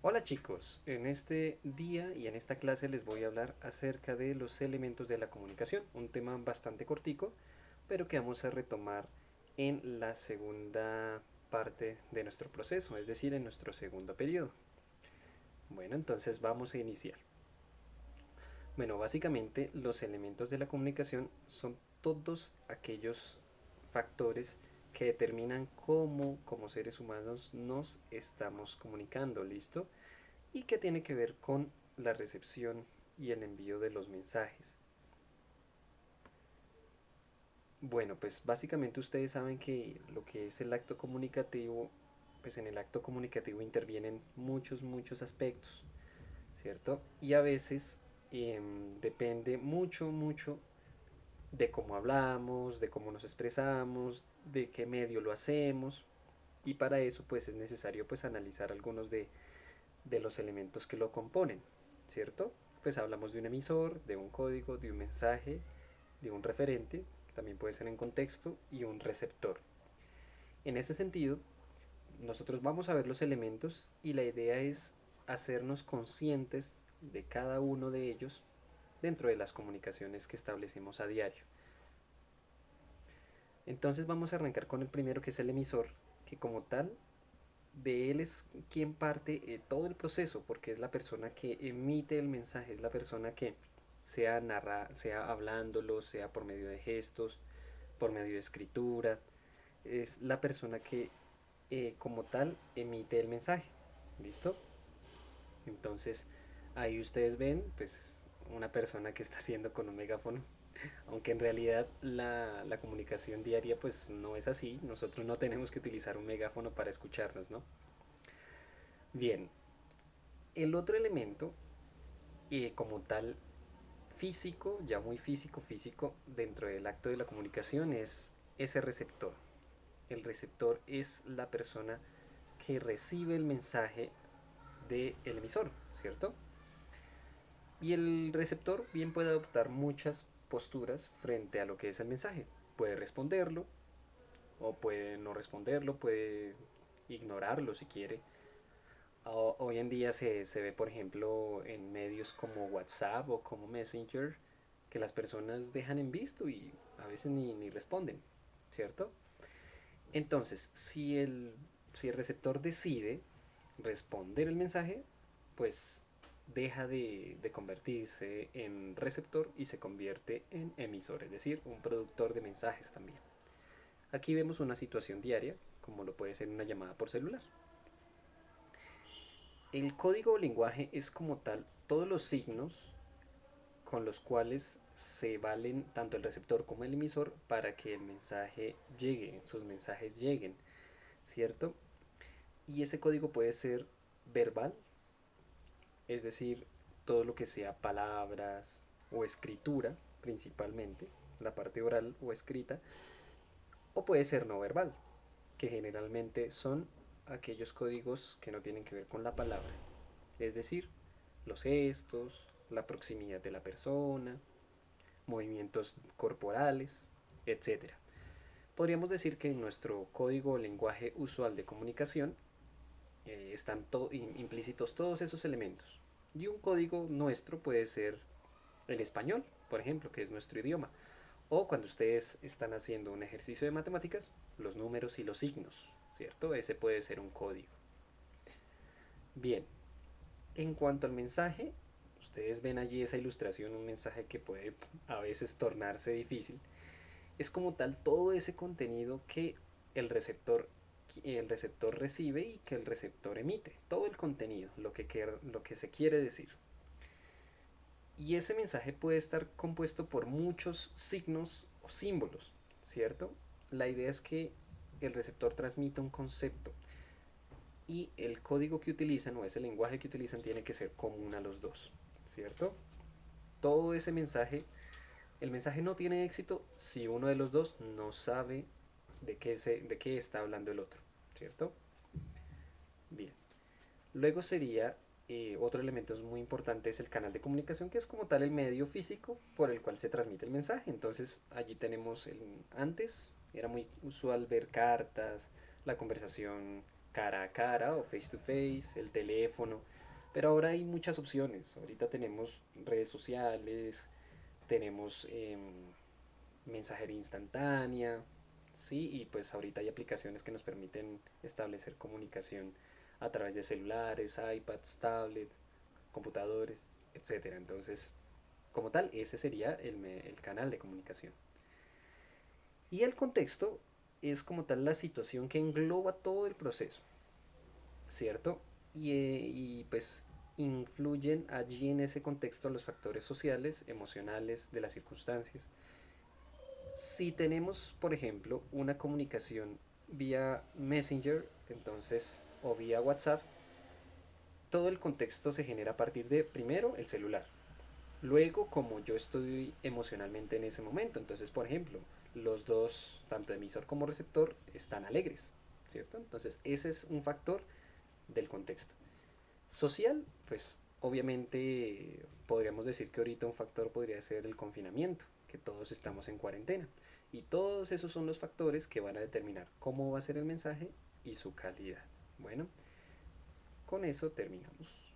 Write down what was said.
Hola chicos, en este día y en esta clase les voy a hablar acerca de los elementos de la comunicación, un tema bastante cortico, pero que vamos a retomar en la segunda parte de nuestro proceso, es decir, en nuestro segundo periodo. Bueno, entonces vamos a iniciar. Bueno, básicamente los elementos de la comunicación son todos aquellos factores que determinan cómo como seres humanos nos estamos comunicando, ¿listo? Y que tiene que ver con la recepción y el envío de los mensajes. Bueno, pues básicamente ustedes saben que lo que es el acto comunicativo, pues en el acto comunicativo intervienen muchos aspectos, ¿cierto? Y a veces depende mucho de cómo hablamos, de cómo nos expresamos, de qué medio lo hacemos. Y para eso pues es necesario pues analizar algunos de los elementos que lo componen, ¿cierto? Pues hablamos de un emisor, de un código, de un mensaje, de un referente, que también puede ser en contexto, y un receptor. En ese sentido, nosotros vamos a ver los elementos y la idea es hacernos conscientes de cada uno de ellos dentro de las comunicaciones que establecemos a diario. Entonces vamos a arrancar con el primero, que es el emisor, que como tal de él es quien parte todo el proceso, porque es la persona que emite el mensaje, es la persona que sea hablándolo, sea por medio de gestos, por medio de escritura, es la persona que como tal emite el mensaje. ¿Listo? Entonces ahí ustedes ven pues una persona que está haciendo con un megáfono, aunque en realidad la comunicación diaria pues no es así, nosotros no tenemos que utilizar un megáfono para escucharnos, ¿no? Bien, el otro elemento, como tal físico, ya muy físico, dentro del acto de la comunicación es ese receptor. El receptor es la persona que recibe el mensaje del emisor, ¿cierto? Y el receptor bien puede adoptar muchas posturas frente a lo que es el mensaje. Puede responderlo o puede no responderlo, puede ignorarlo si quiere. Hoy en día se ve, por ejemplo, en medios como WhatsApp o como Messenger, que las personas dejan en visto y a veces ni responden, ¿cierto? Entonces, si el receptor decide responder el mensaje, pues deja de convertirse en receptor y se convierte en emisor, es decir, un productor de mensajes también. Aquí vemos una situación diaria, como lo puede ser una llamada por celular. El código o lenguaje es como tal todos los signos con los cuales se valen tanto el receptor como el emisor para que el mensaje llegue, sus mensajes lleguen, ¿cierto? Y ese código puede ser verbal, es decir, todo lo que sea palabras o escritura principalmente, la parte oral o escrita, o puede ser no verbal, que generalmente son aquellos códigos que no tienen que ver con la palabra, es decir, los gestos, la proximidad de la persona, movimientos corporales, etcétera. Podríamos decir que en nuestro código o lenguaje usual de comunicación están implícitos todos esos elementos. Y un código nuestro puede ser el español, por ejemplo, que es nuestro idioma. O cuando ustedes están haciendo un ejercicio de matemáticas, los números y los signos, ¿cierto? Ese puede ser un código. Bien, en cuanto al mensaje, ustedes ven allí esa ilustración, un mensaje que puede a veces tornarse difícil. Es como tal todo ese contenido que el receptor, el receptor recibe y que el receptor emite. Todo el contenido, lo que se quiere decir. Y ese mensaje puede estar compuesto por muchos signos o símbolos, ¿cierto? La idea es que el receptor transmita un concepto y el código que utilizan o ese lenguaje que utilizan tiene que ser común a los dos, ¿cierto? Todo ese mensaje, el mensaje no tiene éxito si uno de los dos no sabe de qué está hablando el otro, ¿cierto? Bien. Luego sería otro elemento muy importante es el canal de comunicación, que es como tal el medio físico por el cual se transmite el mensaje. Entonces allí tenemos antes, era muy usual ver cartas, la conversación cara a cara o face to face, el teléfono, pero ahora hay muchas opciones. Ahorita tenemos redes sociales, tenemos mensajería instantánea, ¿sí? Y pues ahorita hay aplicaciones que nos permiten establecer comunicación a través de celulares, iPads, tablets, computadores, etcétera. Entonces, como tal, ese sería el canal de comunicación. Y el contexto es como tal la situación que engloba todo el proceso, ¿cierto? Y pues influyen allí en ese contexto los factores sociales, emocionales, de las circunstancias. Si tenemos, por ejemplo, una comunicación vía Messenger, entonces, o vía WhatsApp, todo el contexto se genera a partir de, primero, el celular. Luego, como yo estoy emocionalmente en ese momento, entonces, por ejemplo, los dos, tanto emisor como receptor, están alegres, ¿cierto? Entonces, ese es un factor del contexto. Social, pues obviamente podríamos decir que ahorita un factor podría ser el confinamiento, que todos estamos en cuarentena. Y todos esos son los factores que van a determinar cómo va a ser el mensaje y su calidad. Bueno, con eso terminamos.